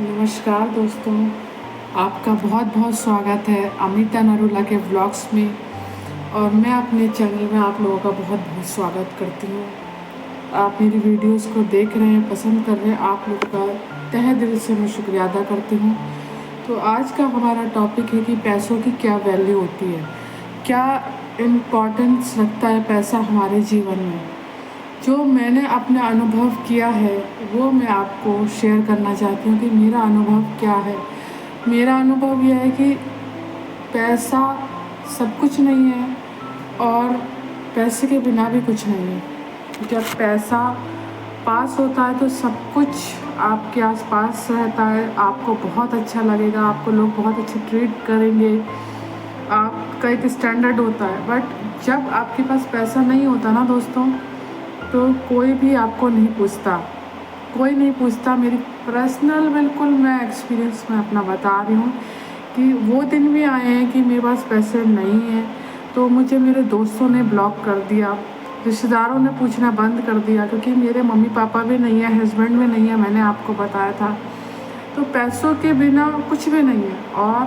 नमस्कार दोस्तों, आपका बहुत बहुत स्वागत है अमिता नरूला के व्लॉग्स में। और मैं अपने चैनल में आप लोगों का बहुत बहुत स्वागत करती हूँ। आप मेरी वीडियोस को देख रहे हैं, पसंद कर रहे हैं, आप लोगों का तहे दिल से मैं शुक्रिया अदा करती हूँ। तो आज का हमारा टॉपिक है कि पैसों की क्या वैल्यू होती है, क्या इम्पोर्टेंस रखता है पैसा हमारे जीवन में। जो मैंने अपना अनुभव किया है वो मैं आपको शेयर करना चाहती हूँ कि मेरा अनुभव क्या है। मेरा अनुभव यह है कि पैसा सब कुछ नहीं है और पैसे के बिना भी कुछ नहीं है। जब पैसा पास होता है तो सब कुछ आपके आसपास रहता है, आपको बहुत अच्छा लगेगा, आपको लोग बहुत अच्छे ट्रीट करेंगे, आपका एक स्टैंडर्ड होता है। बट जब आपके पास पैसा नहीं होता ना दोस्तों, तो कोई भी आपको नहीं पूछता, कोई नहीं पूछता। मेरी पर्सनल बिल्कुल मैं एक्सपीरियंस में अपना बता रही हूँ कि वो दिन भी आए हैं कि मेरे पास पैसे नहीं हैं तो मुझे मेरे दोस्तों ने ब्लॉक कर दिया, रिश्तेदारों ने पूछना बंद कर दिया, क्योंकि मेरे मम्मी पापा भी नहीं है, हस्बैंड भी नहीं है, मैंने आपको बताया था। तो पैसों के बिना कुछ भी नहीं है, और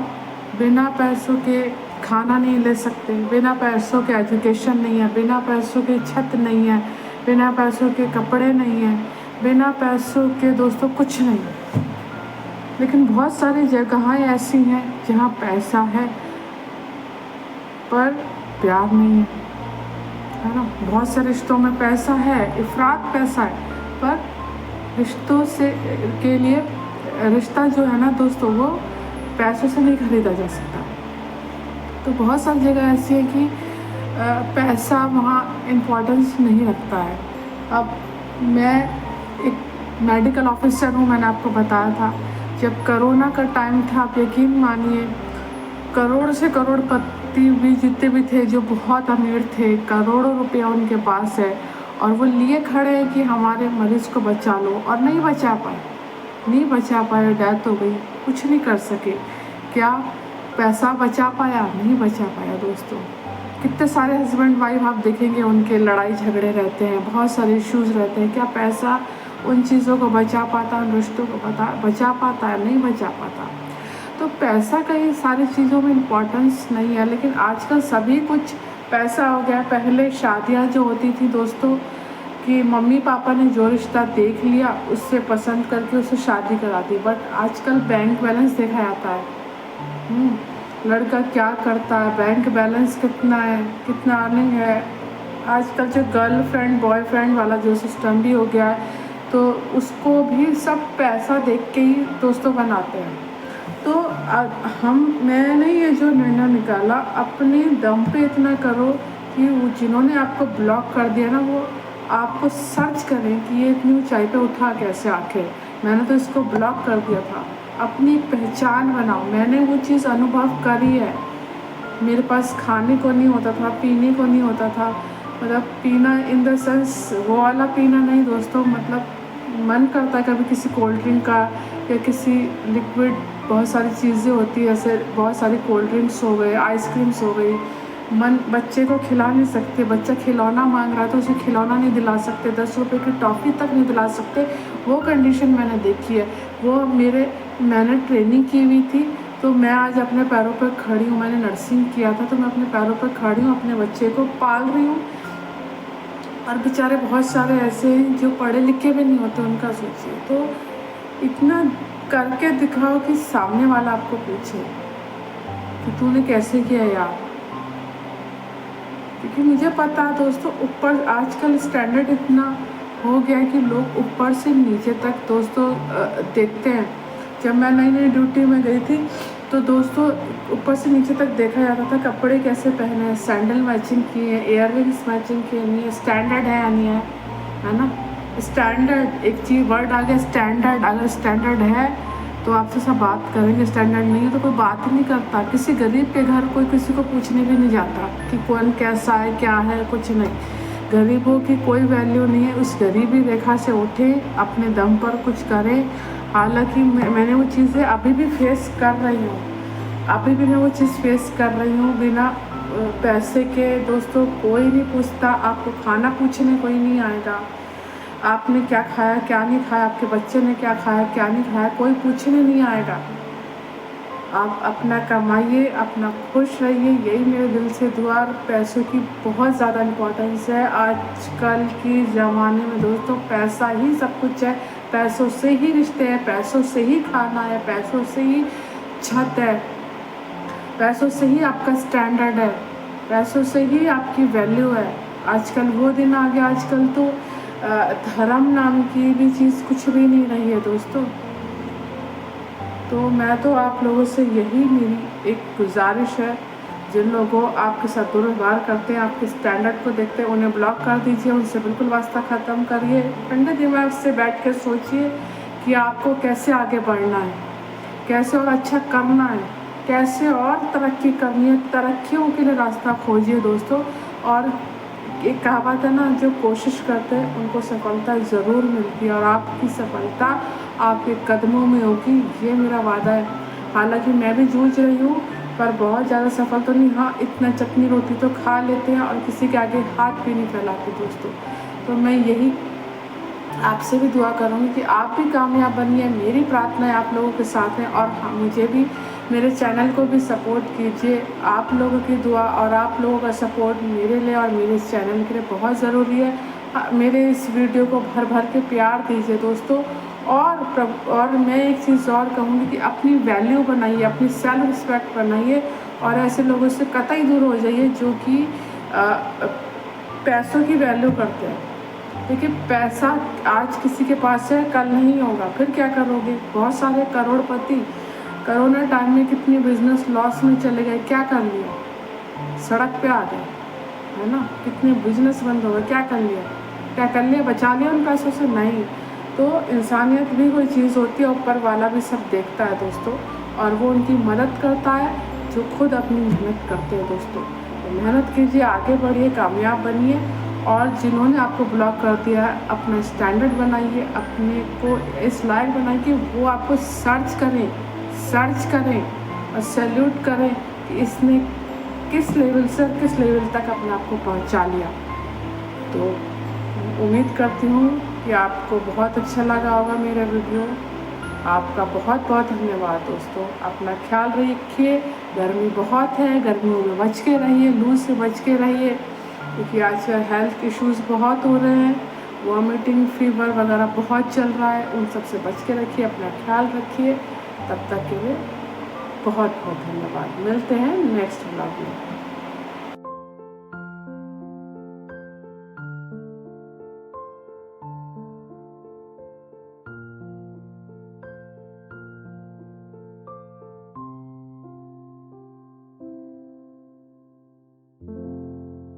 बिना पैसों के खाना नहीं ले सकते, बिना पैसों के एजुकेशन नहीं है, बिना पैसों के छत नहीं है, बिना पैसों के कपड़े नहीं हैं, बिना पैसों के दोस्तों कुछ नहीं है। लेकिन बहुत सारी जगहें ऐसी हैं जहाँ पैसा है पर प्यार नहीं है ना। बहुत सारे रिश्तों में पैसा है, इफरात पैसा है, पर रिश्तों से के लिए रिश्ता जो है ना दोस्तों, वो पैसों से नहीं खरीदा जा सकता। तो बहुत सारी जगह ऐसी है कि पैसा वहाँ इम्पोर्टेंस नहीं रखता है। अब मैं एक मेडिकल ऑफिसर हूँ, मैंने आपको बताया था। जब कोरोना का टाइम था, आप यकीन मानिए, करोड़ से करोड़पति भी जितने भी थे, जो बहुत अमीर थे, करोड़ों रुपया उनके पास है, और वो लिए खड़े हैं कि हमारे मरीज़ को बचा लो, और नहीं बचा पाए, डेथ हो गई, कुछ नहीं कर सके। क्या पैसा बचा पाया? नहीं बचा पाया दोस्तों। कितने सारे हस्बैंड वाइफ आप देखेंगे, उनके लड़ाई झगड़े रहते हैं, बहुत सारे इश्यूज़ रहते हैं। क्या पैसा उन चीज़ों को बचा पाता, उन रिश्तों को बचा पाता है? नहीं बचा पाता। तो पैसा का ये सारी चीज़ों में इम्पोर्टेंस नहीं है। लेकिन आजकल सभी कुछ पैसा हो गया। पहले शादियाँ जो होती थी दोस्तों, कि मम्मी पापा ने जो रिश्ता देख लिया उससे पसंद करके उससे शादी करा दी। बट आजकल बैंक बैलेंस देखा जाता है, लड़का क्या करता है, बैंक बैलेंस कितना है, कितना अर्निंग है। आजकल जो गर्लफ्रेंड बॉयफ्रेंड वाला जो सिस्टम भी हो गया है, तो उसको भी सब पैसा देख के ही दोस्तों बनाते हैं। तो मैंने ये जो निर्णय निकाला, अपने दम पे इतना करो कि वो जिन्होंने आपको ब्लॉक कर दिया ना, वो आपको सर्च करें कि ये इतनी ऊंचाई पे उठा कैसे आखिर। मैंने तो इसको ब्लॉक कर दिया था। अपनी पहचान बनाओ। मैंने वो चीज़ अनुभव करी है। मेरे पास खाने को नहीं होता था, पीने को नहीं होता था, मतलब पीना इन द सेंस वो वाला पीना नहीं दोस्तों, मतलब मन करता है कभी किसी कोल्ड ड्रिंक का या किसी लिक्विड, बहुत सारी चीज़ें होती है ऐसे, बहुत सारी कोल्ड ड्रिंक्स हो गए, आइसक्रीम्स हो गई। मन बच्चे को खिला नहीं सकते, बच्चा खिलौना मांग रहा है तो उसे खिलौना नहीं दिला सकते, 10 रुपये की टॉफ़ी तक नहीं दिला सकते। वो कंडीशन मैंने देखी है, वो मैंने ट्रेनिंग की हुई थी। तो मैं आज अपने पैरों पर खड़ी हूँ। मैंने नर्सिंग किया था, तो मैं अपने पैरों पर खड़ी हूँ, अपने बच्चे को पाल रही हूँ। और बेचारे बहुत सारे ऐसे हैं जो पढ़े लिखे भी नहीं होते, उनका सोचिए। तो इतना करके दिखाओ कि सामने वाला आपको पूछे कि तूने कैसे किया यार। क्योंकि मुझे पता है दोस्तों, ऊपर आजकल स्टैंडर्ड इतना हो गया है कि लोग ऊपर से नीचे तक दोस्तों देखते हैं। जब मैं नई ड्यूटी में गई थी तो दोस्तों ऊपर से नीचे तक देखा जाता था, कपड़े कैसे पहने हैं, सैंडल मैचिंग किए हैं, इयररिंग्स मैचिंग किए नहीं है, स्टैंडर्ड है या नहीं है ना। स्टैंडर्ड एक चीज़ वर्ड आ गया, स्टैंडर्ड। अगर स्टैंडर्ड है तो आपसे सब बात करेंगे, स्टैंडर्ड नहीं है तो कोई बात ही नहीं करता। किसी गरीब के घर कोई किसी को पूछने भी नहीं जाता कि कौन कैसा है, क्या है, कुछ नहीं। गरीबों की कोई वैल्यू नहीं है। उस गरीबी रेखा से उठे, अपने दम पर कुछ करें। हालांकि मैंने वो चीज़ें अभी भी फेस कर रही हूँ, अभी भी मैं वो चीज़ फेस कर रही हूँ। बिना पैसे के दोस्तों कोई नहीं पूछता, आपको खाना पूछने कोई नहीं आएगा। आपने क्या खाया क्या नहीं खाया, आपके बच्चे ने क्या खाया क्या नहीं खाया, कोई पूछने नहीं आएगा। आप अपना कमाइए, अपना खुश रहिए, यही मेरे दिल से दुआ। पैसों की बहुत ज़्यादा इम्पोर्टेंस है आजकल के ज़माने में दोस्तों। पैसा ही सब कुछ है, पैसों से ही रिश्ते हैं, पैसों से ही खाना है, पैसों से ही छत है, पैसों से ही आपका स्टैंडर्ड है, पैसों से ही आपकी वैल्यू है। आजकल वो दिन आ गया, आजकल तो धर्म नाम की भी चीज़ कुछ भी नहीं रही है दोस्तों। तो मैं तो आप लोगों से यही मेरी एक गुजारिश है, जिन लोगों आपके साथ दुर्व्यवहार करते हैं, आपके स्टैंडर्ड को देखते हैं, उन्हें ब्लॉक कर दीजिए, उनसे बिल्कुल वास्ता ख़त्म करिए। ठंडे दिमाग से बैठ कर सोचिए कि आपको कैसे आगे बढ़ना है, कैसे और अच्छा करना है, कैसे और तरक्की करनी है। तरक्कियों के लिए रास्ता खोजिए दोस्तों। और एक कहावत है ना, जो कोशिश करते हैं उनको सफलता ज़रूर मिलती है, और आपकी सफलता आपके कदमों में होगी, ये मेरा वादा है। हालांकि मैं भी जूझ रही हूँ, पर बहुत ज़्यादा सफल तो नहीं। हाँ, इतना चटनी रोटी तो खा लेते हैं और किसी के आगे हाथ भी नहीं फैलाते दोस्तों। तो मैं यही आपसे भी दुआ करूँगी कि आप भी कामयाब बनिए। मेरी प्रार्थनाएं आप लोगों के साथ हैं, और मुझे भी, मेरे चैनल को भी सपोर्ट कीजिए। आप लोगों की दुआ और आप लोगों का सपोर्ट मेरे लिए और मेरे इस चैनल के लिए बहुत ज़रूरी है। मेरे इस वीडियो को भर भर के प्यार दीजिए दोस्तों। और मैं एक चीज़ और कहूँगी कि अपनी वैल्यू बनाइए, अपनी सेल्फ रिस्पेक्ट बनाइए, और ऐसे लोगों से कतई दूर हो जाइए जो कि पैसों की वैल्यू करते हैं। देखिए, पैसा आज किसी के पास है, कल नहीं होगा, फिर क्या करोगे। बहुत सारे करोड़पति कोरोना टाइम में कितने बिजनेस लॉस में चले गए, क्या कर लिया, सड़क पे आ गए, है ना। कितने बिजनेस बंद हो गए, क्या कर लिया, क्या कर लिया, बचा लिया उन पैसों से, नहीं। तो इंसानियत भी कोई चीज़ होती है, ऊपर वाला भी सब देखता है दोस्तों, और वो उनकी मदद करता है जो खुद अपनी मेहनत करते हैं दोस्तों। तो मेहनत कीजिए, आगे बढ़िए, कामयाब बनिए। और जिन्होंने आपको ब्लॉक कर दिया है, अपना स्टैंडर्ड बनाइए, अपने को इस लायक बनाइए कि वो आपको सर्च करें और सैल्यूट करें कि इसने किस लेवल से किस लेवल तक अपने आप को पहुंचा लिया। तो उम्मीद करती हूँ कि आपको बहुत अच्छा लगा होगा मेरा वीडियो। आपका बहुत बहुत धन्यवाद दोस्तों। अपना ख्याल रखिए, गर्मी बहुत है, गर्मियों में बच के रहिए, लू से बच के रहिए, क्योंकि आजकल हेल्थ इश्यूज़ बहुत हो रहे हैं, वॉमिटिंग, फीवर वगैरह बहुत चल रहा है। उन सब से बच के रखिए, अपना ख्याल रखिए। तब तक के लिए बहुत बहुत धन्यवाद। मिलते हैं नेक्स्ट व्लॉग में।